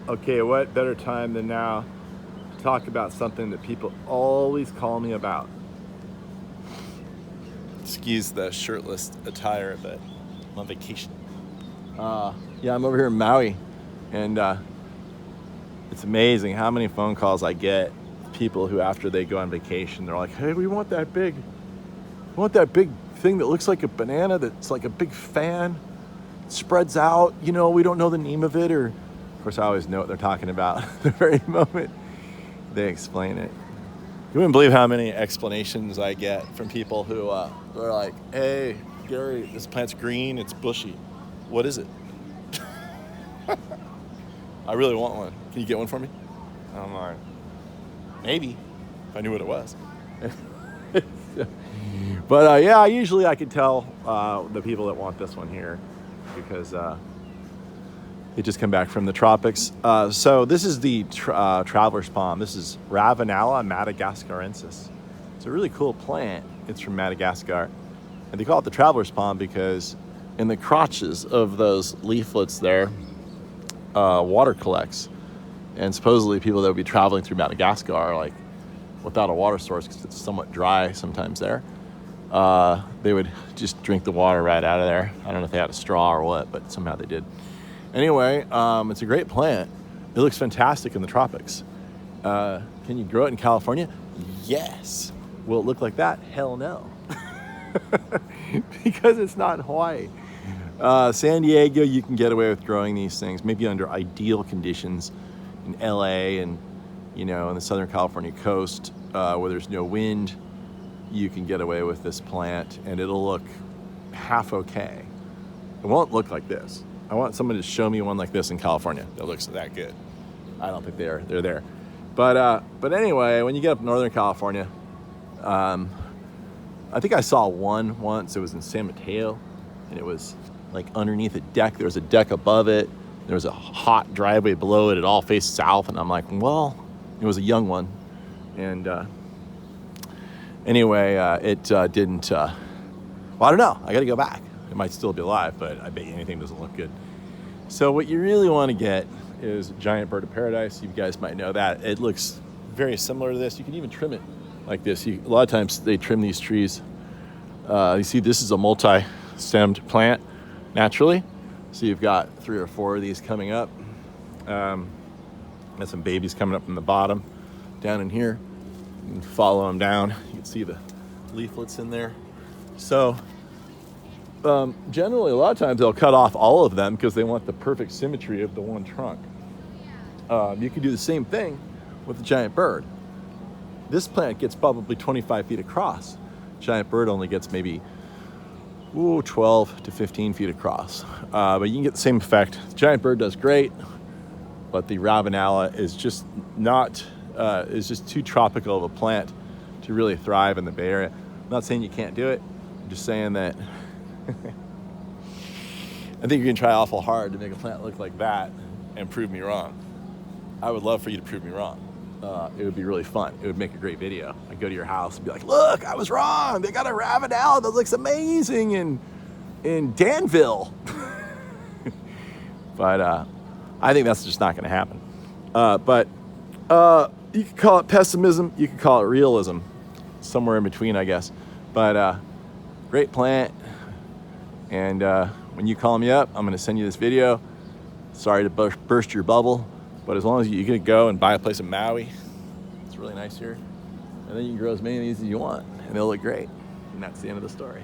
Okay, what better time than now to talk about something that people always call me about? Excuse the shirtless attire, but I'm on vacation. Yeah, I'm over here in Maui, and it's amazing how many phone calls I get. People who, after they go on vacation, they're like, "Hey, we want that big thing that looks like a banana, that's like a big fan, spreads out. You know, we don't know the name of it." Or, of course, I always know what they're talking about the very moment they explain it. You wouldn't believe how many explanations I get from people who are like, "Hey, Gary, this plant's green, it's bushy. What is it?" I really want one. Can you get one for me? I'm like, maybe, if I knew what it was. But yeah, usually I can tell the people that want this one here because it just come back from the tropics. So this is the traveler's palm. This is Ravenala madagascarensis. It's a really cool plant. It's from Madagascar. And they call it the traveler's palm because in the crotches of those leaflets there, water collects. And supposedly people that would be traveling through Madagascar are like without a water source because it's somewhat dry sometimes there. They would just drink the water right out of there. I don't know if they had a straw or what, but somehow they did. Anyway, it's a great plant. It looks fantastic in the tropics. Can you grow it in California? Yes. Will it look like that? Hell no. Because it's not in Hawaii. San Diego, you can get away with growing these things, maybe under ideal conditions in LA and, you know, on the Southern California coast, where there's no wind. You can get away with this plant and it'll look half okay. It won't look like this. I want someone to show me one like this in California that looks that good. I don't think they're there. But anyway, when you get up Northern California, I think I saw one once. It was in San Mateo, and it was like underneath a deck. There was a deck above it. There was a hot driveway below it. It all faced south, and I'm like, well, it was a young one. And anyway, it didn't, well, I don't know. I got to go back. It might still be alive, but I bet you anything doesn't look good. So what you really want to get is giant bird of paradise. You guys might know that. It looks very similar to this. You can even trim it like this. A lot of times they trim these trees. You see, this is a multi-stemmed plant naturally. So you've got 3 or 4 of these coming up. Got some babies coming up from the bottom down in here. You can follow them down. You can see the leaflets in there. So generally, a lot of times they'll cut off all of them because they want the perfect symmetry of the one trunk. You can do the same thing with the giant bird. This plant gets probably 25 feet across. Giant bird only gets maybe 12 to 15 feet across. But you can get the same effect. The giant bird does great, but the Ravenala is just too tropical of a plant to really thrive in the Bay Area. I'm not saying you can't do it. I'm just saying that I think you're gonna try awful hard to make a plant look like that and prove me wrong. I would love for you to prove me wrong. It would be really fun. It would make a great video. I'd go to your house and be like, look, I was wrong. They got a Ravenala that looks amazing in Danville. But I think that's just not gonna happen. But you could call it pessimism, you could call it realism. Somewhere in between, I guess. But great plant. And when you call me up, I'm going to send you this video. Sorry to burst your bubble, but as long as you can go and buy a place in Maui, it's really nice here. And then you can grow as many of these as you want, and they'll look great. And that's the end of the story.